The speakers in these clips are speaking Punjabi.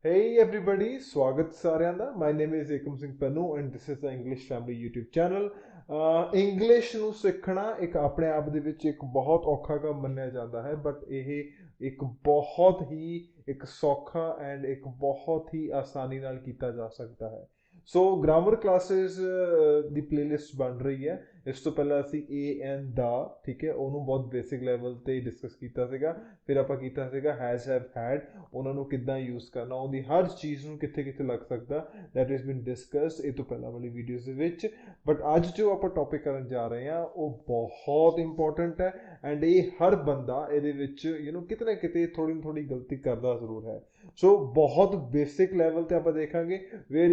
Hey everybody, ਸਵਾਗਤ ਸਾਰਿਆਂ ਦਾ। My name is Ekam Singh Pannu and this is the English Family YouTube channel। English ਨੂੰ ਸਿੱਖਣਾ ਇੱਕ ਆਪਣੇ ਆਪ ਦੇ ਵਿੱਚ ਇੱਕ ਬਹੁਤ ਔਖਾ ਕੰਮ ਮੰਨਿਆ ਜਾਂਦਾ ਹੈ, ਬਟ ਇਹ ਇੱਕ ਬਹੁਤ ਹੀ ਇੱਕ ਸੌਖਾ ਐਂਡ ਇੱਕ ਬਹੁਤ ਹੀ ਆਸਾਨੀ ਨਾਲ ਕੀਤਾ ਜਾ ਸਕਦਾ ਹੈ। ਸੋ ਗ੍ਰਾਮਰ ਕਲਾਸਿਸ ਦੀ ਪਲੇਲਿਸਟ ਬਣ ਰਹੀ ਹੈ। ਇਸ ਤੋਂ ਪਹਿਲਾਂ ਅਸੀਂ ਏ ਐਂਡ ਦਾ, ਠੀਕ ਹੈ, ਉਹਨੂੰ ਬਹੁਤ ਬੇਸਿਕ ਲੈਵਲ ਤੇ ਡਿਸਕਸ ਕੀਤਾ ਸੀਗਾ। ਫਿਰ ਆਪਾਂ ਕੀਤਾ ਸੀਗਾ ਹੈਜ਼ ਹੈਵ ਹੈਡ, ਉਹਨਾਂ ਨੂੰ ਕਿੱਦਾਂ ਯੂਜ਼ ਕਰਨਾ, ਉਹਦੀ ਹਰ ਚੀਜ਼ ਨੂੰ ਕਿੱਥੇ ਕਿੱਥੇ ਲੱਗ ਸਕਦਾ, ਦੈਟ ਇਜ਼ ਬੀਨ ਡਿਸਕਸਡ ਇਹ ਤੋਂ ਪਹਿਲਾਂ ਵਾਲੀ ਵੀਡੀਓਜ਼ ਦੇ ਵਿੱਚ। ਬਟ ਅੱਜ ਜੋ ਆਪਾਂ ਟੌਪਿਕ ਕਰਨ ਜਾ ਰਹੇ ਹਾਂ ਉਹ ਬਹੁਤ ਇੰਪੋਰਟੈਂਟ ਹੈ ਐਂਡ ਇਹ ਹਰ ਬੰਦਾ ਇਹਦੇ ਵਿੱਚ ਕਿਤੇ ਨਾ ਕਿਤੇ ਥੋੜੀ ਥੋੜੀ ਗਲਤੀ ਕਰਦਾ ਜ਼ਰੂਰ ਹੈ। ਸੋ ਬਹੁਤ ਬੇਸਿਕ ਲੈਵਲ ਤੇ ਆਪਾਂ ਦੇਖਾਂਗੇ where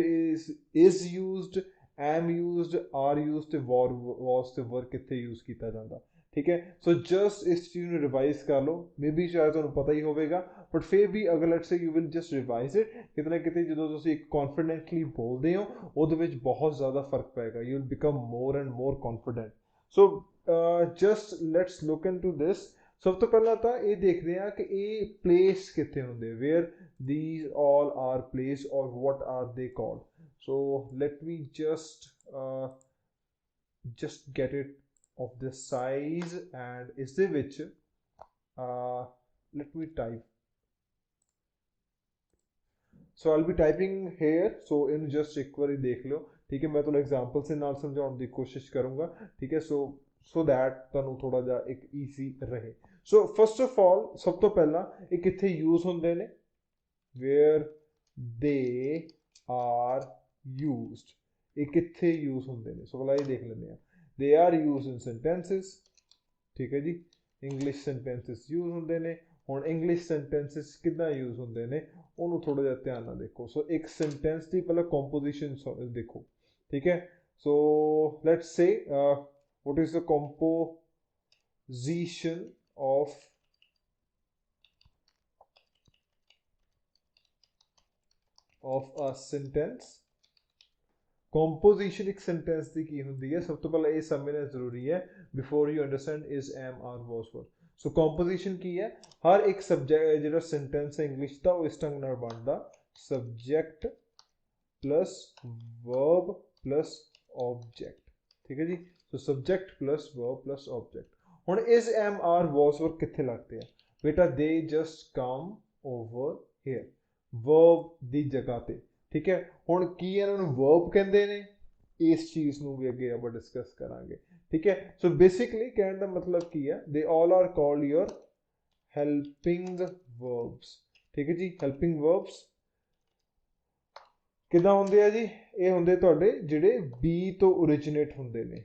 is used, M used, R used ਤੇ ਵਾਸ ਤੇ ਵਰ ਕਿੱਥੇ ਯੂਜ਼ ਕੀਤਾ ਜਾਂਦਾ। ਠੀਕ ਹੈ, ਸੋ ਜਸਟ ਇਸ ਚੀਜ਼ ਨੂੰ ਰਿਵਾਈਜ਼ ਕਰ ਲਓ। ਮੇਬੀ ਸ਼ਾਇਦ ਤੁਹਾਨੂੰ ਪਤਾ ਹੀ ਹੋਵੇਗਾ, ਬਟ ਫਿਰ ਵੀ ਅਗਰ let's say you will just revise it, ਕਿਤੇ ਨਾ ਕਿਤੇ ਜਦੋਂ ਤੁਸੀਂ ਇੱਕ ਕੌਨਫੀਡੈਂਟਲੀ ਬੋਲਦੇ ਹੋ ਉਹਦੇ ਵਿੱਚ ਬਹੁਤ ਜ਼ਿਆਦਾ ਫਰਕ ਪਏਗਾ। You will become more and more confident. So just let's look into ਦਿਸ। ਸਭ ਤੋਂ ਪਹਿਲਾਂ ਤਾਂ ਇਹ ਦੇਖਦੇ ਹਾਂ ਕਿ ਇਹ ਪਲੇਸ ਕਿੱਥੇ ਹੁੰਦੇ, wear these all are placed or what are they called. So let me just get it of this size and is the which let me type. So I'll be typing here, so in just एक बारी देख लो। ठीक है, मैं ਤੁਹਾਨੂੰ एग्जांपल से ਨਾਲ ਸਮਝਾਉਣ ਦੀ ਕੋਸ਼ਿਸ਼ ਕਰੂੰਗਾ। ठीक है, so that ਤੁਹਾਨੂੰ ਥੋੜਾ ਜਿਹਾ ਇੱਕ ਈਜ਼ੀ ਰਹੇ। ਸੋ ਫਸਟ ਆਫ ਆਲ ਸਭ ਤੋਂ ਪਹਿਲਾਂ ਇਹ ਕਿੱਥੇ ਯੂਜ਼ ਹੁੰਦੇ ਨੇ, where they are used, ਇਹ ਕਿੱਥੇ ਯੂਜ਼ ਹੁੰਦੇ ਨੇ। ਸੋ ਪਹਿਲਾਂ ਇਹ ਦੇਖ ਲੈਂਦੇ ਆ। they are used in sentences, ਠੀਕ ਹੈ ਜੀ, ਇੰਗਲਿਸ਼ ਸੈਂਟੈਂਸਸ ਯੂਜ਼ ਹੁੰਦੇ ਨੇ। ਹੁਣ ਇੰਗਲਿਸ਼ ਸੈਂਟੈਂਸਸ ਕਿੱਦਾਂ ਯੂਜ਼ ਹੁੰਦੇ ਨੇ ਉਹਨੂੰ ਥੋੜਾ ਜਿਹਾ ਧਿਆਨ ਨਾਲ ਦੇਖੋ। ਸੋ ਇੱਕ ਸੈਂਟੈਂਸ ਦੀ ਪਹਿਲਾਂ ਕੰਪੋਜੀਸ਼ਨ ਦੇਖੋ। ਠੀਕ ਹੈ, so let's say what is the composition of a sentence। Composition ਇੱਕ ਸੈਂਟੈਂਸ ਦੀ ਕੀ ਹੁੰਦੀ ਹੈ, ਸਭ ਤੋਂ ਪਹਿਲਾਂ ਇਹ ਸਮਝਣਾ ਜ਼ਰੂਰੀ ਹੈ before you understand is, am, are, was, were. So composition ਕੀ ਹੈ, ਹਰ ਇੱਕ ਸਬਜੈਕਟ ਜਿਹੜਾ ਸੈਂਟੈਂਸ ਹੈ ਇੰਗਲਿਸ਼ ਦਾ ਉਹ ਇਸ ਢੰਗ ਨਾਲ ਬਣਦਾ, subject plus verb plus object. ਠੀਕ ਹੈ ਜੀ, so subject plus verb plus object. ਹੁਣ is, am, are, was, were ਕਿੱਥੇ ਲੱਗਦੇ ਆ ਬੇਟਾ, ਦੇ just come over here, verb ਦੀ ਜਗ੍ਹਾ ਤੇ। ਠੀਕ ਹੈ, ਹੁਣ ਕੀ ਇਹਨਾਂ ਨੂੰ ਵਰਬ ਕਹਿੰਦੇ ਨੇ, ਇਸ ਚੀਜ਼ ਨੂੰ ਵੀ ਅੱਗੇ ਆਪਾਂ ਡਿਸਕਸ ਕਰਾਂਗੇ। ਠੀਕ ਹੈ, ਸੋ ਬੇਸਿਕਲੀ ਕਹਿਣ ਦਾ ਮਤਲਬ ਕੀ ਹੈ, ਦੇ all are called your helping verbs. ਠੀਕ ਹੈ ਜੀ, ਹੈਲਪਿੰਗ ਵਰਬਸ ਕਿੱਦਾਂ ਹੁੰਦੇ ਆ ਜੀ, ਇਹ ਹੁੰਦੇ ਤੁਹਾਡੇ ਜਿਹੜੇ ਬੀ ਤੋਂ ਓਰੀਜਿਨੇਟ ਹੁੰਦੇ ਨੇ।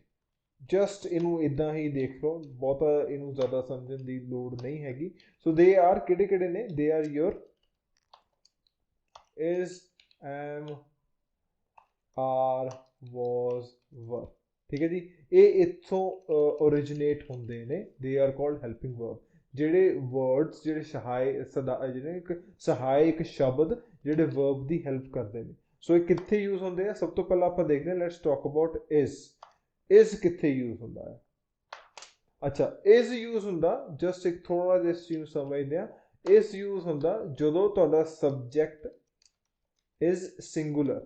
ਜਸਟ ਇਹਨੂੰ ਇਦਾਂ ਹੀ ਦੇਖ ਲਓ, ਬਹੁਤਾ ਇਹਨੂੰ ਜ਼ਿਆਦਾ ਸਮਝਣ ਦੀ ਲੋੜ ਨਹੀਂ ਹੈਗੀ। ਸੋ ਦੇ ਆਰ ਕਿਹੜੇ ਕਿਹੜੇ ਨੇ, they are your is, am, are, was, were। ਠੀਕ ਹੈ ਜੀ, ਇਹ ਇੱਥੋਂ ਓਰੀਜਿਨੇਟ ਹੁੰਦੇ ਨੇ। They are called helping verb, ਜਿਹੜੇ ਵਰਡਸ ਜਿਹੜੇ ਜਿਹੜੇ ਇੱਕ ਸਹਾਇਕ ਸ਼ਬਦ ਜਿਹੜੇ ਵਰਬ ਦੀ ਹੈਲਪ ਕਰਦੇ ਨੇ। ਸੋ ਇਹ ਕਿੱਥੇ ਯੂਜ਼ ਹੁੰਦੇ ਆ, ਸਭ ਤੋਂ ਪਹਿਲਾਂ ਆਪਾਂ ਦੇਖਦੇ ਹਾਂ, let's talk about is. Is ਕਿੱਥੇ ਯੂਜ਼ ਹੁੰਦਾ ਹੈ, ਅੱਛਾ ਇਜ਼ ਯੂਜ਼ ਹੁੰਦਾ, ਜਸਟ ਇੱਕ ਥੋੜਾ ਜਿਹਾ ਇਸ ਚੀਜ਼ ਨੂੰ ਸਮਝਦੇ ਆ। ਇਜ਼ ਯੂਜ਼ ਹੁੰਦਾ ਜਦੋਂ ਤੁਹਾਡਾ subject is singular,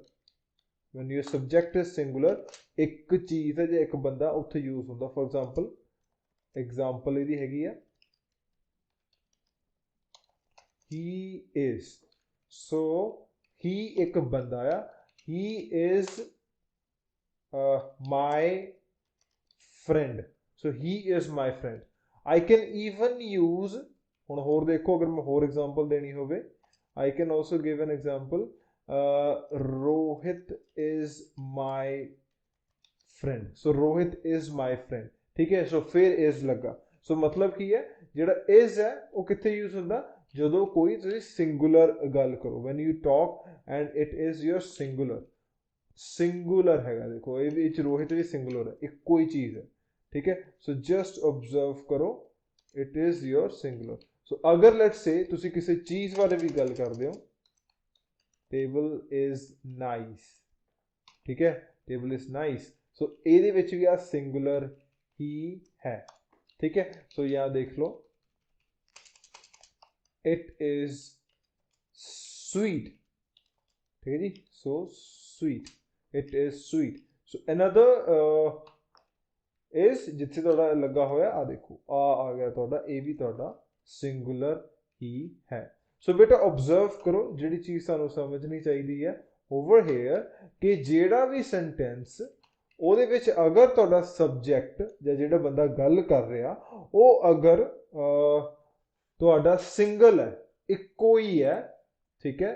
when your subject is singular, ਇੱਕ ਚੀਜ਼ ਹੈ ਜਾਂ ਇੱਕ ਬੰਦਾ ਉੱਥੇ ਯੂਜ਼ ਹੁੰਦਾ। ਫॉर एग्जांपल ਇਹਦੀ ਹੈਗੀ ਆ he is, so he ਇੱਕ ਬੰਦਾ ਆ, he is my friend, so he is my friend। I can even use, ਹੁਣ ਹੋਰ ਦੇਖੋ, ਅਗਰ ਮੈਂ ਹੋਰ ਐਗਜ਼ਾਮਪਲ ਦੇਣੀ ਹੋਵੇ, I can also give an example, Rohit is my friend, so Rohit is my friend। ठीक है, so फिर is लगा। so मतलब ਕੀ ਹੈ, ਜਿਹੜਾ is ਹੈ ਉਹ ਕਿੱਥੇ यूज ਹੁੰਦਾ, ਜਦੋਂ ਕੋਈ ਤੁਸੀਂ ਸਿੰਗੂਲਰ ਗੱਲ ਕਰੋ, when you talk and it is your singular ਹੈਗਾ। ਦੇਖੋ ਇਹ ਵਿੱਚ ਰੋਹਿਤ ਵੀ ਸਿੰਗੂਲਰ ਹੈ, ਇੱਕੋ ਹੀ ਚੀਜ਼ ਹੈ। ਠੀਕ ਹੈ, ਸੋ ਜਸਟ ਆਬਜ਼ਰਵ ਕਰੋ, it is your singular। ਸੋ ਅਗਰ ਲੈਟਸ ਸੇ ਤੁਸੀਂ ਕਿਸੇ ਚੀਜ਼ ਬਾਰੇ ਵੀ ਗੱਲ ਕਰਦੇ ਹੋ, table is nice। ठीक है, table is nice, सो ਇਹਦੇ ਵਿੱਚ ਵੀ ਆ ਸਿੰਗੂਲਰ ਹੀ ਹੈ। ठीक है, सो यहाँ देख लो, it is sweet। ठीक है जी। So sweet, it is sweet. So another is जिथे तुहाडा लगा होया आ देखो आ गया तुहाडा, ये भी तुहाडा सिंगुलर ही है। सो बेटा ऑब्जर्व करो जिहड़ी चीज सानू समझनी चाहिए है ओवर हेयर कि जिहड़ा भी सेंटेंस ਉਹਦੇ ਵਿੱਚ अगर तुहाडा सब्जैक्ट ਜਾਂ ਜਿਹੜਾ ਬੰਦਾ ਗੱਲ ਕਰ ਰਿਹਾ ਉਹ अगर तुहाडा सिंगल है, ਇੱਕੋ ही है, ठीक है,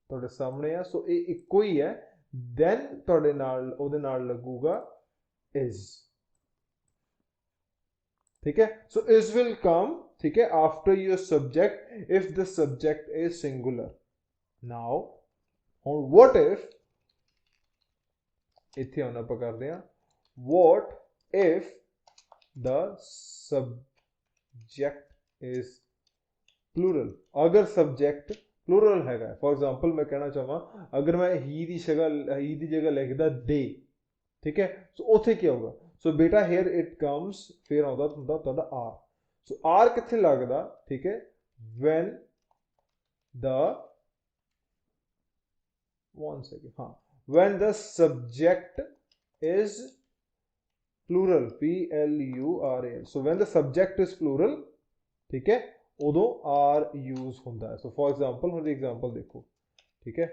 तुहाडे सामने है, सो ये ਇੱਕੋ ही है, then तुहाडे नाल ਉਹਦੇ ਨਾਲ लगूगा is, ठीक है। सो is will come, ठीक है, after your subject if the subject is singular। now or what if इत्थे हम आप करते हैं what if the subject is plural। अगर सब्जेक्ट प्लूरल हैगा, फॉर एग्जांपल मैं कहना चाहवा अगर मैं ही की जगह लिखदा दे, ठीक है, सो उत्थे क्या होगा। सो बेटा हेयर इट कम्स फिर आउंदा हुंदा तुहाडा आर। सो आर कित्थे लगदा, ठीक है, व्हेन द वन सेकंड, हाँ, when the subject is plural, plural। so when the subject is plural, ठीक है, उदो आर यूज होंदा है। सो फॉर एग्जांपल हम एग्जांपल देखो, ठीक है,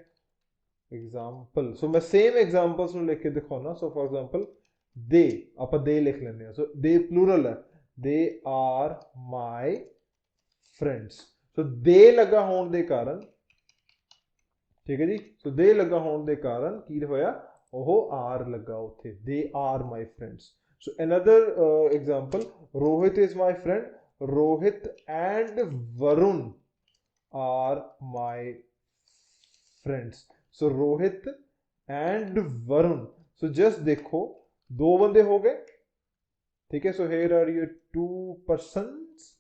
एग्जांपल, सो मैं सेम एग्जांपल्स नु लिख के दिखाना। सो फॉर एग्जांपल दे, आप दे लिख लेने, सो दे प्लूरल है, दे आर माय फ्रेंड्स। सो दे लगा होने के कारण, ठीक है जी, सो दे लगा होने के कारण की होया ओह आर लगा उत्थे, they are my friends. So another example Rohit is my friend, Rohit and Varun are my friends. So Rohit and Varun, so just देखो दो बंदे हो गए, ठीक है, so here are you two persons,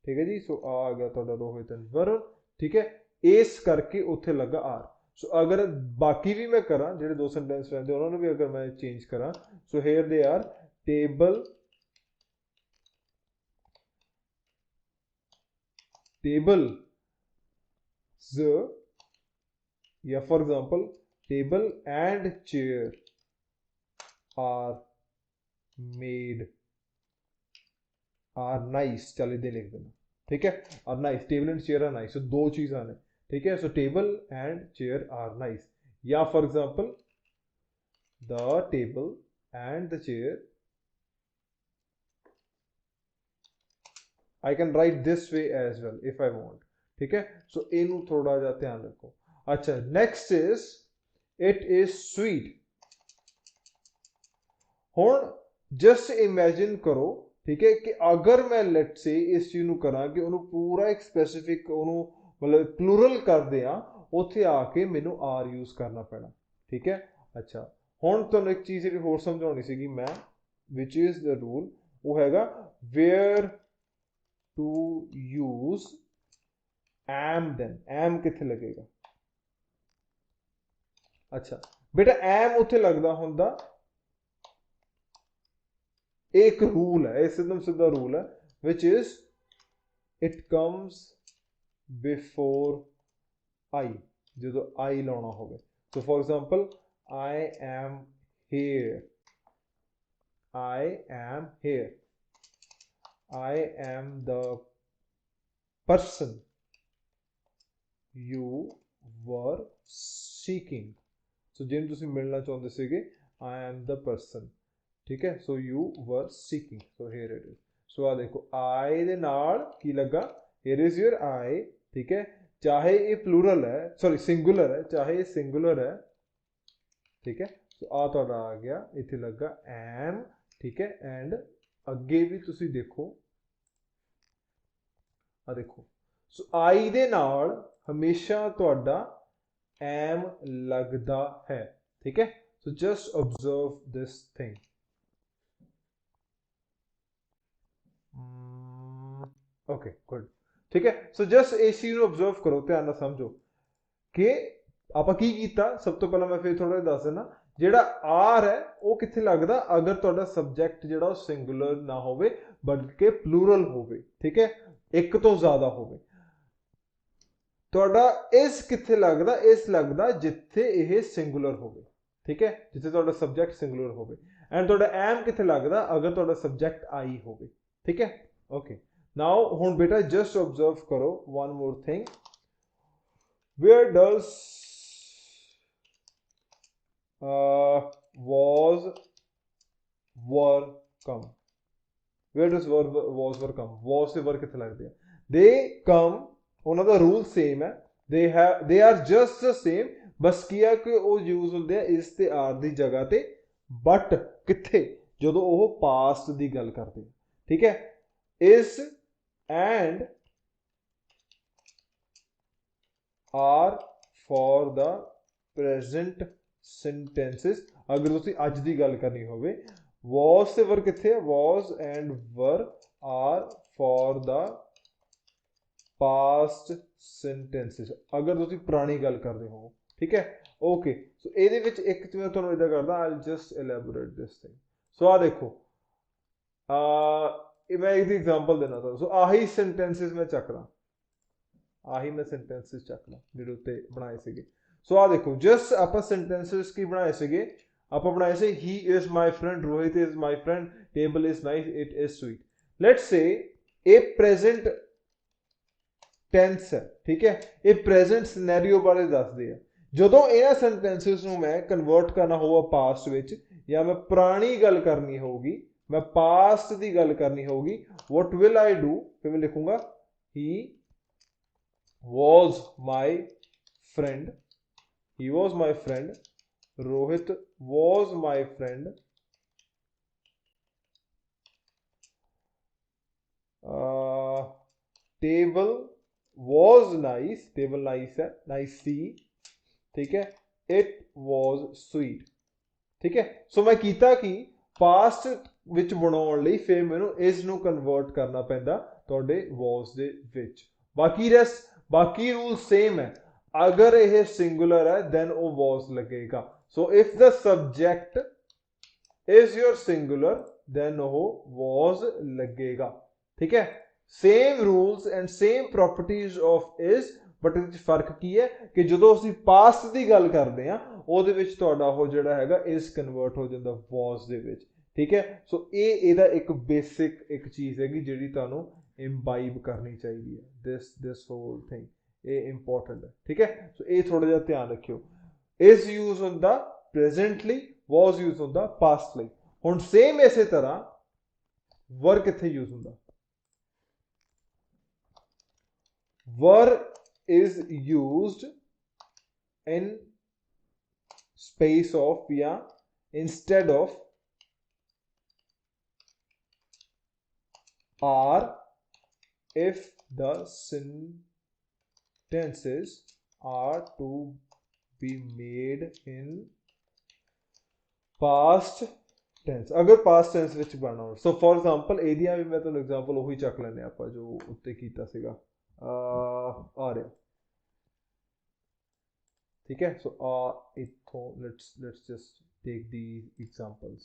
ठीक है जी। सो आ गया तुहाडा रोहित एंड वरुण, ठीक है, इस करके उत्थे लगा आर। सो अगर बाकी भी मैं करा जो दो सेंटेंस रहते उन्होंने भी अगर मैं चेंज करा, so here they are table, table या for example table and chair are made, are nice, चल इधर लिख देना, ठीक है, are nice, table and chair are nice. So दो चीज़ां ने, ठीक है, so table and chair are nice. या for example the table and the chair, I can write this way as well if I want, ठीक है। सो इनू थोड़ा जा ध्यान रखो। अच्छा, next is it is sweet. हुण जस्ट इमेजिन करो, ठीक है, कि अगर मैं लेट से इस चीज नू करा कि उन्होंने पूरा एक स्पेसिफिक उन्होंने मतलब प्लूरल कर दिया, उत्थे आके मैनू आर यूज करना पैना, ठीक है। अच्छा, हुण तुहानूं एक चीज़ जिहड़ी होर समझाउणी सीगी मैं, विच इज द रूल, वो हैगा where to use am then, am कित्थे लगेगा। अच्छा बेटा एम उत्थे लगदा हुंदा, एक रूल है, एकदम सीधा रूल है, which is it comes before I, जो आई लाना होवे। So for example I am here, I am here, I am the person you were seeking. So जिन तुसीं मिलना चाहते सीगे, आई एम द पर्सन, ठीक है, so you were seeking, so here it is. So आ देखो आई दे नाल की लगा, हेयर इज योर आई, ठीक है, चाहे ये प्लूरल है, सॉरी सिंगुलर है, चाहे ये सिंगुलर है, ठीक है। सो आ तुहाडा आ गया इत्थे लगा एम, ठीक है, एंड अगे भी तुसीं देखो, आ देखो, सो आई दे नाल हमेशा तुहाडा एम लगदा है, ठीक है। So just observe this thing. Okay good, ठीक है। सो जस्ट इस चीज़ को ऑब्जर्व करो, ध्यान नाल समझो कि आपां की कीता। सब तो पहला मैं फिर थोड़ा दस देना, जिहड़ा आर है वो कित्थे लगदा अगर तुहाडा सब्जैक्ट जिहड़ा सिंगुलर ना होवे बल्कि प्लूरल होवे, ठीक है, एक तो ज़्यादा होवे। ਤੁਹਾਡਾ ਇਸ ਕਿੱਥੇ ਲੱਗਦਾ, ਇਸ ਲੱਗਦਾ ਜਿੱਥੇ ਇਹ ਸਿੰਗੂਲਰ ਹੋਵੇ, ਠੀਕ ਹੈ, ਜਿੱਥੇ ਤੁਹਾਡਾ ਸਬਜੈਕਟ ਸਿੰਗੂਲਰ ਹੋਵੇ। ਐਂਡ ਤੁਹਾਡਾ ਐਮ ਕਿੱਥੇ ਲੱਗਦਾ ਅਗਰ ਤੁਹਾਡਾ ਸਬਜੈਕਟ ਆਈ ਹੋਵੇ, ਠੀਕ ਹੈ। ਓਕੇ, ਨਾਓ ਹੁਣ ਬੇਟਾ ਜਸਟ ਆਬਜ਼ਰਵ ਕਰੋ one more thing, where does was were come, where does was were come, was से were कितने लगते हैं, they come, ਉਹਨਾਂ ਦਾ ਰੂਲ ਸੇਮ ਹੈ, they are just the same, ਬਸ ਕੀ ਹੈ ਕਿ ਉਹ ਯੂਜ਼ ਹੁੰਦੇ ਆ ਇਸ ਤੇ ਆਰ ਦੀ ਜਗ੍ਹਾ ਤੇ, ਬਟ ਕਿੱਥੇ, ਜਦੋਂ ਉਹ ਪਾਸਟ ਦੀ ਗੱਲ ਕਰਦੇ ਆ, ਠੀਕ ਹੈ। Is and are for the present sentences, अगर तुसी अज दी गल करनी होवे, was से वर किथे है, was and were are for the past sentences, अगर तुसी पुरानी गल कर रहे हो, ठीक है। ओके, सो ਇਹਦੇ ਵਿੱਚ ਇੱਕ ਮੈਂ ਤੁਹਾਨੂੰ ਇਦਾਂ ਕਰਦਾ, I'll just elaborate this thing। ਸੋ ਆ ਦੇਖੋ, मैं एक एग्जांपल देना था, सो आही सेंटेंसेस मैं चकदा, आही मैं सेंटेंसेस चकदा ਜਿਹੜੇ ਉੱਤੇ ਬਣਾਏ ਸੀਗੇ। सो आ देखो, जस्ट आप सेंटेंसेस की बनाए सीगे, आप बनाए से he is my friend, Rohit is my friend, table is nice, it is sweet. Let's say A present tense है, ठीक है, ये प्रेजेंट सिनेरियो बारे दसदे आ। ਜਦੋਂ ਇਹਨਾਂ ਸੈਂਟੈਂਸਸ ਨੂੰ ਮੈਂ ਕਨਵਰਟ ਕਰਨਾ ਹੋਊਗਾ ਪਾਸਟ ਵਿੱਚ, ਜਾਂ ਮੈਂ ਪੁਰਾਣੀ ਗੱਲ ਕਰਨੀ ਹੋਊਗੀ, ਮੈਂ ਪਾਸਟ ਦੀ ਗੱਲ ਕਰਨੀ ਹੋਊਗੀ, what will I do, ਫਿਰ ਮੈਂ ਲਿਖੂੰਗਾ he was my friend, he was my friend, Rohit was my friend, table was nice, table nice है, nice सी, ठीक है, it was sweet, ठीक है। सो मैं कीता कि पास्ट विच बनाउण लई फिर मैनूं इस नूं कन्वर्ट करना पैंदा तुहाडे was दे विच। बाकी रूल सेम है, अगर यह सिंगुलर है देन वो was लगेगा। So if the subject is your singular then वो was लगेगा, ठीक है। Same rules and same properties of is, but इस फर्क की है कि जो ਅਸੀਂ ਪਾਸਟ ਦੀ ਗੱਲ ਕਰਦੇ ਆ ਉਹਦੇ ਵਿੱਚ ਤੁਹਾਡਾ ਉਹ ਜਿਹੜਾ ਹੈਗਾ ਇਸ ਕਨਵਰਟ ਹੋ ਜਾਂਦਾ was ਦੇ ਵਿੱਚ, ਠੀਕ ਹੈ। ਸੋ ਇਹ ਇਹਦਾ ਇੱਕ ਬੇਸਿਕ ਇੱਕ ਚੀਜ਼ ਹੈਗੀ ਜਿਹੜੀ ਤੁਹਾਨੂੰ ਇੰਬਾਈਬ ਕਰਨੀ ਚਾਹੀਦੀ ਹੈ, this whole thing, ਇਹ ਇੰਪੋਰਟੈਂਟ ਹੈ, ਠੀਕ ਹੈ। ਸੋ ਇਹ ਥੋੜਾ ਜਿਹਾ ਧਿਆਨ ਰੱਖਿਓ, ਇਸ ਯੂਜ਼ ਹੁੰਦਾ ਪ੍ਰੈਜ਼ੈਂਟਲੀ, was ਯੂਜ਼ ਹੁੰਦਾ ਪਾਸਟ ਲਈ। ਹੁਣ ਸੇਮ ਇਸੇ ਤਰ੍ਹਾਂ were ਕਿੱਥੇ ਯੂਜ਼ ਹੁੰਦਾ, were is used in space of या instead of are if the sentences are to be made in past tense, अगर past tense ਵਿੱਚ ਬਣਨਾ ਹੋ। सो फॉर एग्जांपल ਇਹਦੀਆਂ ਵੀ ਮੈਂ ਤੁਹਾਨੂੰ एग्जांपल ਉਹੀ ਚੱਕ ਲੈਣੇ ਆਪਾਂ ਜੋ ਉੱਤੇ ਕੀਤਾ ਸੀਗਾ, आ रहा, ठीक है। सो इथों let's just take the examples,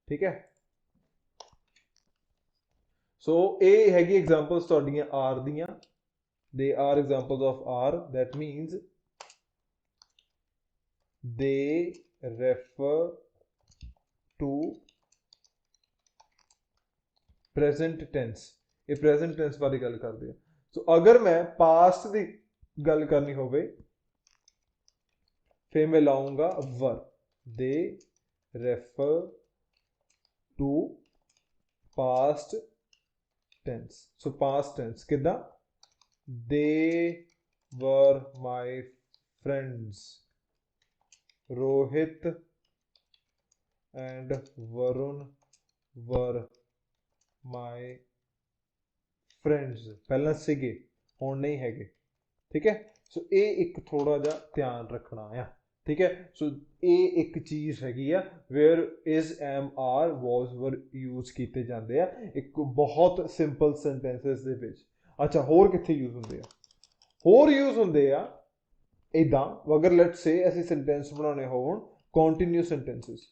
ठीक है। सो ये हैगी एग्जांपल्स तुहाडियां आर दियां, they are examples of are, that means they refer to present tense, ये प्रेजेंट टेंस बारे गल करदे हैं। सो अगर मैं पास्ट की गल करनी होवे फिर मैं लाऊंगा were, they refer to past tense. So past tense किदा, they were my friends, Rohit and Varun were my friends, पहला सीगे हुण नहीं हैगे, ठीक है। सो ये एक थोड़ा जा ध्यान रखना है, ठीक है। सो ये एक चीज़ हैगी आ where is am are was were use किए जाते हैं एक बहुत सिंपल सेंटेंसेस दे विच। अच्छा होर कित्थे यूज होंदे आ, होर यूज होंदे आ इदां, अगर लेट्स से असीं सेंटेंस बनाने होण कॉन्टीन्यूअस सेंटेंसेस,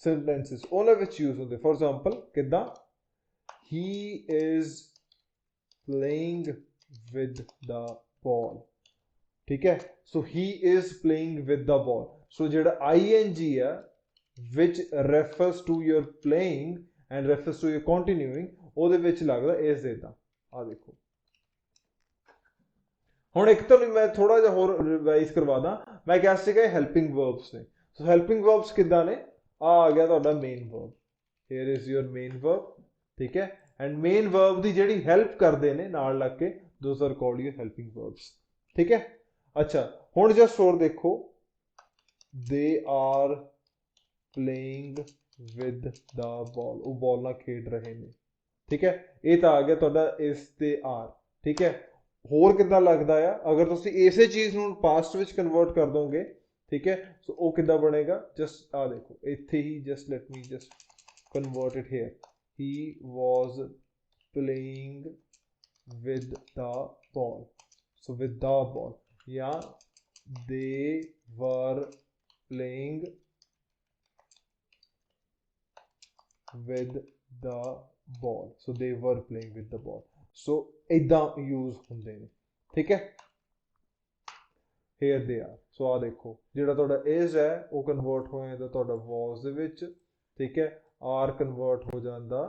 सेंटेंसेस उन्हां विच यूज होंदे। फॉर एग्जांपल किदां, he is playing with the ball, ठीक है। so he is playing with the ball, so ਜਿਹੜਾ ing है which refers to your playing and refers to your continuing, ਉਹਦੇ ਵਿੱਚ ਲੱਗਦਾ is ਇਦਾਂ। ਆ ਦੇਖੋ ਹੁਣ ਇੱਕ ਤਾਂ ਮੈਂ ਥੋੜਾ ਜਿਹਾ ਹੋਰ ਰਿਵਾਈਜ਼ ਕਰਵਾ ਦਾਂ। ਮੈਂ ਕਿਹਾ ਸੀਗਾ ਹੈਲਪਿੰਗ ਵਰਬਸ ਨੇ। ਸੋ ਹੈਲਪਿੰਗ ਵਰਬਸ ਕਿੱਦਾਂ ਨੇ? ਆ ਗਿਆ ਤੁਹਾਡਾ main verb, hair is your main verb, ਠੀਕ ਹੈ। ਐਂਡ ਮੇਨ ਵਰਬ ਦੀ ਜਿਹੜੀ ਹੈਲਪ ਕਰਦੇ ਨੇ ਨਾਲ ਲੱਗ ਕੇ, those are called your helping verbs, ਠੀਕ ਹੈ। ਅੱਛਾ ਹੁਣ ਜਸਟ ਹੋਰ ਦੇਖੋ, they are playing with the ball, ਉਹ ਬਾਲ ਨਾਲ ਖੇਡ ਰਹੇ ਨੇ, ਠੀਕ ਹੈ। ਇਹ ਤਾਂ ਆ ਗਿਆ ਤੁਹਾਡਾ ਇਸ ਤੇ ਆਰ, ਠੀਕ ਹੈ। ਹੋਰ ਕਿੱਦਾਂ ਲੱਗਦਾ ਆ ਅਗਰ ਤੁਸੀਂ ਇਸੇ ਚੀਜ਼ ਨੂੰ ਪਾਸਟ ਵਿੱਚ ਕਨਵਰਟ ਕਰ ਦੋਗੇ, ਠੀਕ ਹੈ। ਸੋ ਉਹ ਕਿੱਦਾਂ ਬਣੇਗਾ? ਜਸਟ ਆ ਦੇਖੋ ਇੱਥੇ ਹੀ, just let me just convert it here, he was playing with the ball, so with the ball, ਜਾਂ ਦੇ ਵਰ ਪਲੇਇੰਗ ਵਿਦ ਦਾ ਬਾਲ, ਸੋ ਦੇ ਵਰ ਪਲੇਇੰਗ ਵਿਦ ਦਾ ਬਾਲ। ਸੋ ਇਦਾਂ ਯੂਜ਼ ਹੁੰਦੇ ਨੇ, ਠੀਕ ਹੈ। ਹੇਅਰ ਦੇ ਆਰ, ਸੋ ਆ ਦੇਖੋ ਜਿਹੜਾ ਤੁਹਾਡਾ ਇਜ਼ ਹੈ ਉਹ ਕਨਵਰਟ ਹੋ ਜਾਂਦਾ ਤੁਹਾਡਾ ਵਾਜ਼ ਦੇ ਵਿੱਚ, ਠੀਕ ਹੈ। ਆਰ ਕਨਵਰਟ ਹੋ ਜਾਂਦਾ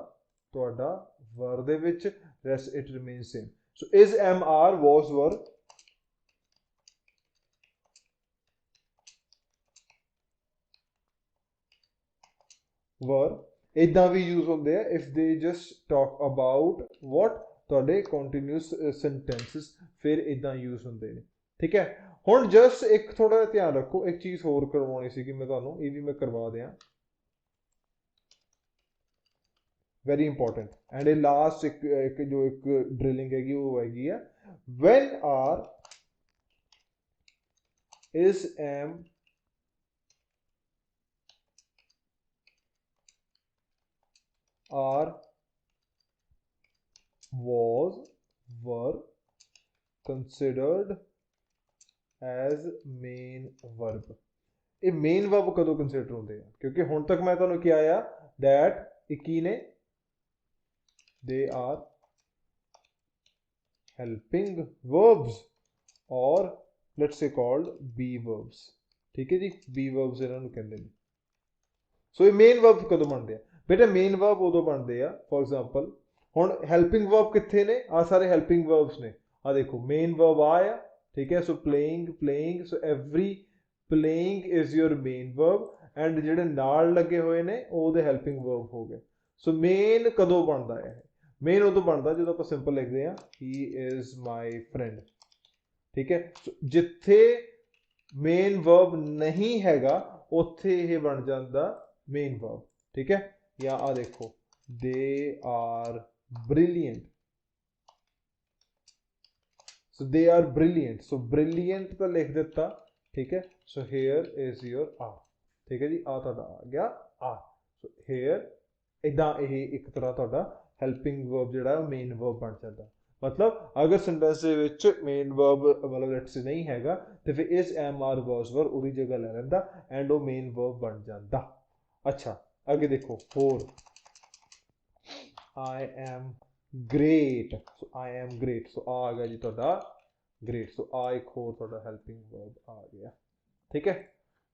ਤੁਹਾਡਾ ਵਰ ਦੇ ਵਿੱਚ, rest it remain same. So is am are was were, were ਇਦਾਂ ਵੀ ਯੂਜ਼ ਹੁੰਦੇ ਆ if they just talk about ਵਾਟ, ਤੁਹਾਡੇ ਕੰਟੀਨਿਊਸ ਸੈਂਟੈਂਸਸ, ਫਿਰ ਇਦਾਂ ਯੂਜ਼ ਹੁੰਦੇ ਨੇ, ਠੀਕ ਹੈ। ਹੁਣ ਜਸਟ ਇੱਕ ਥੋੜਾ ਜਿਹਾ ਧਿਆਨ ਰੱਖੋ, ਇੱਕ ਚੀਜ਼ ਹੋਰ ਕਰਵਾਉਣੀ ਸੀਗੀ ਮੈਂ ਤੁਹਾਨੂੰ, ਇਹ ਵੀ ਮੈਂ ਕਰਵਾ ਦਿਆਂ, ਵੈਰੀ ਇੰਪੋਰਟੈਂਟ। ਐਂਡ ਇਹ ਲਾਸਟ ਇੱਕ ਜੋ ਇੱਕ ਡਰਿਲਿੰਗ ਹੈਗੀ ਉਹ ਹੈਗੀ ਆ, when are is am are was were considered as main verb। ਇਹ ਮੇਨ ਵਰਬ ਕਦੋਂ ਕੰਸੀਡਰ ਹੁੰਦੇ ਆ? ਕਿਉਂਕਿ ਹੁਣ ਤੱਕ ਮੈਂ ਤੁਹਾਨੂੰ ਕਿਹਾ ਆ that ਇਹ ਕੀ ਨੇ, they are helping verbs or let's say called be verbs, ਠੀਕ ਹੈ ਜੀ। be verbs ਇਹਨਾਂ ਨੂੰ ਕਹਿੰਦੇ ਨੇ। ਸੋ ਇਹ ਮੇਨ ਵਰਬ ਕਦੋਂ ਬਣਦੇ ਆ ਬੇਟਾ? ਮੇਨ ਵਰਬ ਉਦੋਂ ਬਣਦੇ ਆ, ਫॉर एग्जांपल ਹੁਣ ਹੈਲਪਿੰਗ ਵਰਬ ਕਿੱਥੇ ਨੇ? ਆ ਸਾਰੇ ਹੈਲਪਿੰਗ ਵਰਬਸ ਨੇ। ਆ ਦੇਖੋ ਮੇਨ ਵਰਬ ਆ, ਠੀਕ ਹੈ। So playing, playing, so every playing is your main verb, and ਜਿਹੜੇ ਨਾਲ ਲੱਗੇ ਹੋਏ ਨੇ ਉਹ ਉਹਦੇ ਹੈਲਪਿੰਗ ਵਰਬ ਹੋ ਗਏ। ਸੋ ਮੇਨ ਕਦੋਂ ਬਣਦਾ ਹੈ? ਮੇਨ ਉਦੋਂ ਬਣਦਾ ਜਦੋਂ ਆਪਾਂ ਸਿੰਪਲ ਲਿਖਦੇ ਆ ਹੀ ਇਜ਼ ਮਾਈ ਫਰੈਂਡ, ਠੀਕ ਹੈ। ਸੋ ਜਿੱਥੇ ਮੇਨ ਵਰਬ ਨਹੀਂ ਹੈਗਾ ਉੱਥੇ ਇਹ ਬਣ ਜਾਂਦਾ ਮੇਨ ਵਰਬ, ਠੀਕ ਹੈ। ਜਾਂ ਆ ਦੇਖੋ they R brilliant, so they are brilliant, so brilliant ਤਾਂ ਲਿਖ ਦਿੱਤਾ, ਠੀਕ ਹੈ। so here is your are, ਠੀਕ ਹੈ ਜੀ। ਆ ਤੁਹਾਡਾ ਆ ਗਿਆ are, so here ਇਦਾਂ ਇਹ ਇੱਕ ਤਰ੍ਹਾਂ ਤੁਹਾਡਾ ਹੈਲਪਿੰਗ ਵਰਬ ਜਿਹੜਾ ਮੇਨ ਵਰਬ ਬਣ ਜਾਂਦਾ। ਮਤਲਬ ਅਗਰ ਸੈਂਟੈਂਸ ਦੇ ਵਿੱਚ ਮੇਨ ਵਰਬ ਮਤਲਬ ਲੈਟਸ ਸੇ ਨਹੀਂ ਹੈਗਾ ਤੇ ਫਿਰ ਇਸ ਐਮ ਆਰ ਵਾਜ਼ ਵਰ ਉਹਦੀ ਜਗ੍ਹਾ ਲੈ ਲੈਂਦਾ ਐਂਡ ਉਹ ਮੇਨ ਵਰਬ ਬਣ ਜਾਂਦਾ। ਅੱਛਾ ਅੱਗੇ ਦੇਖੋ ਹੋਰ, I am great, so I am great, so ਆ ਗਿਆ ਜੀ ਤੁਹਾਡਾ great, so ਆ ਇੱਕ ਹੋਰ ਤੁਹਾਡਾ helping verb ਆ ਗਿਆ, ਠੀਕ ਹੈ।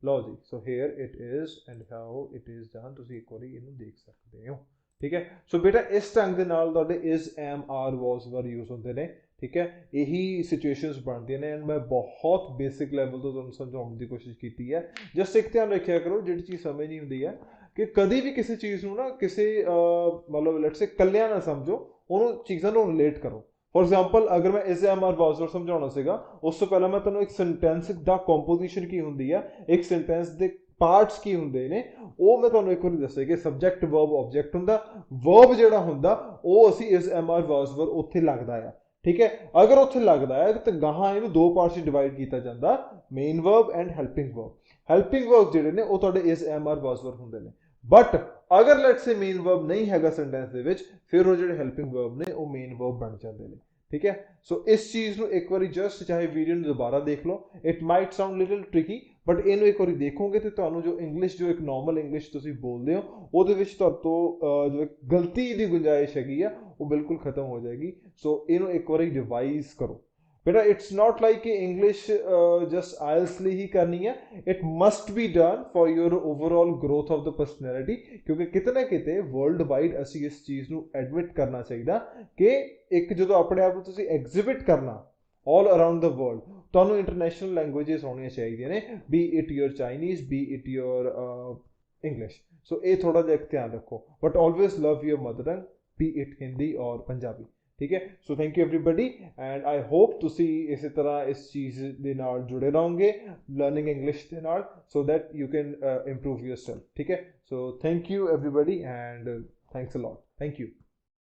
ਲਓ ਜੀ, so here it is and how it is done, ਤੁਸੀਂ ਇੱਕ ਵਾਰੀ ਇਹਨੂੰ ਦੇਖ ਸਕਦੇ ਹੋ, ਠੀਕ ਹੈ। ਸੋ ਬੇਟਾ ਇਸ ਢੰਗ ਦੇ ਨਾਲ ਤੁਹਾਡੇ is, am, are, was, were use ਹੁੰਦੇ ਨੇ, ਠੀਕ ਹੈ। ਇਹੀ ਸਿਚੁਏਸ਼ਨਸ ਬਣਦੀਆਂ ਨੇ ਐਂਡ ਮੈਂ ਬਹੁਤ ਬੇਸਿਕ ਲੈਵਲ ਤੋਂ ਤੁਹਾਨੂੰ ਸਮਝਾਉਣ ਦੀ ਕੋਸ਼ਿਸ਼ ਕੀਤੀ ਹੈ। ਜਸਟ ਇੱਕ ਧਿਆਨ ਰੱਖਿਆ ਕਰੋ, ਜਿਹੜੀ ਚੀਜ਼ ਸਮਝ ਨਹੀਂ ਹੁੰਦੀ ਹੈ ਕਿ ਕਦੀ ਵੀ ਕਿਸੇ ਚੀਜ਼ ਨੂੰ ਨਾ ਕਿਸੇ ਮਤਲਬ ਲੈਟਸ ਸੇ ਕੱਲਿਆਂ ਨਾ ਸਮਝੋ, ਉਹਨੂੰ ਚੀਜ਼ਾਂ ਨੂੰ ਰਿਲੇਟ ਕਰੋ। ਫॉर एग्जांपल ਅਗਰ ਮੈਂ ਇਸ ਐਮ ਆਰ ਵਾਜ਼ ਵਰ ਸਮਝਾਉਣਾ ਸੀਗਾ, ਉਸ ਤੋਂ ਪਹਿਲਾਂ ਮੈਂ ਤੁਹਾਨੂੰ ਇੱਕ ਸੈਂਟੈਂਸ ਦਾ ਕੰਪੋਜੀਸ਼ਨ ਕੀ ਹੁੰਦੀ ਆ, ਇੱਕ ਸੈਂਟੈਂਸ ਦੇ ਪਾਰਟਸ ਕੀ ਹੁੰਦੇ ਨੇ, ਉਹ ਮੈਂ ਤੁਹਾਨੂੰ ਇੱਕ ਵਾਰੀ ਦੱਸਿਆ ਕਿ ਸਬਜੈਕਟ ਵਰਬ ਆਬਜੈਕਟ ਹੁੰਦਾ। ਵਰਬ ਜਿਹੜਾ ਹੁੰਦਾ ਉਹ ਅਸੀਂ ਇਸ ਐਮ ਆਰ ਵਾਜ਼ ਵਰ ਉੱਥੇ ਲੱਗਦਾ ਆ, ਠੀਕ ਹੈ। ਅਗਰ ਉੱਥੇ ਲੱਗਦਾ ਹੈ ਤਾਂ ਗਾਹਾਂ ਇਹਨੂੰ ਦੋ ਪਾਰਟਸ 'ਚ ਡਿਵਾਈਡ ਕੀਤਾ ਜਾਂਦਾ, main verb and helping verb. Helping verb ਜਿਹੜੇ ਨੇ ਉਹ ਤੁਹਾਡੇ ਇਸ ਐਮ ਆਰ ਵਾਜ਼ ਵਰ ਹੁੰਦੇ ਨੇ, ਬਟ ਅਗਰ ਲੈਟਸ ਸੇ ਮੇਨ ਵਰਬ ਨਹੀਂ ਹੈਗਾ ਸੈਂਟੈਂਸ ਦੇ ਵਿੱਚ, ਫਿਰ ਉਹ ਜਿਹੜੇ ਹੈਲਪਿੰਗ ਵਰਬ ਨੇ ਉਹ ਮੇਨ ਵਰਬ ਬਣ ਜਾਂਦੇ ਨੇ, ਠੀਕ ਹੈ। ਸੋ ਇਸ ਚੀਜ਼ ਨੂੰ ਇੱਕ ਵਾਰੀ ਜਸਟ ਚਾਹੇ ਵੀਡੀਓ ਨੂੰ ਦੁਬਾਰਾ ਦੇਖ ਲਓ, it might sound little tricky but ਇਹਨੂੰ ਇੱਕ ਵਾਰੀ ਦੇਖੋਗੇ ਤੇ ਤੁਹਾਨੂੰ ਜੋ ਇੰਗਲਿਸ਼, ਜੋ ਇੱਕ ਨਾਰਮਲ ਇੰਗਲਿਸ਼ ਤੁਸੀਂ ਬੋਲਦੇ ਹੋ, ਉਹਦੇ ਵਿੱਚ ਤੁਹਾਡੇ ਤੋਂ ਜੋ ਗਲਤੀ ਦੀ ਗੁੰਜਾਇਸ਼ ਹੈਗੀ ਆ ਉਹ ਬਿਲਕੁਲ ਖਤਮ ਹੋ ਜਾਏਗੀ। ਸੋ ਇਹਨੂੰ ਇੱਕ ਵਾਰੀ ਰਿਵਾਈਜ਼ ਕਰੋ बेटा। इट्स नॉट लाइक कि इंग्लिश जस्ट आयल्स ਲਈ ਹੀ ਕਰਨੀ ਹੈ, it must be done for your overall growth of the personality, ਕਿਉਂਕਿ ਕਿਤੇ ਨਾ ਕਿਤੇ ਵਰਲਡ ਵਾਈਡ ਅਸੀਂ ਇਸ ਚੀਜ਼ ਨੂੰ ਐਡਮਿਟ ਕਰਨਾ ਚਾਹੀਦਾ ਕਿ ਇੱਕ ਜਦੋਂ ਆਪਣੇ ਆਪ ਨੂੰ ਤੁਸੀਂ ਐਗਜ਼ਿਬਿਟ ਕਰਨਾ all around the world, ਤੁਹਾਨੂੰ ਇੰਟਰਨੈਸ਼ਨਲ ਲੈਂਗੁਏजेस ਹੋਣੀਆਂ ਚਾਹੀਦੀਆਂ ਨੇ, be it your Chinese, be it your English. So ਇਹ ਥੋੜਾ ਜਿਹਾ ਧਿਆਨ ਰੱਖੋ, but always love your mother tongue, be it Hindi ਔਰ ਪੰਜਾਬੀ। ठीक है। So thank you everybody and I hope तुसी इसी तरह इस चीज़ दे नाल जुड़े रहोगे लर्निंग इंग्लिश दे नाल, so that you can improve your self. ठीक है। So thank you everybody and thanks a lot. Thank you.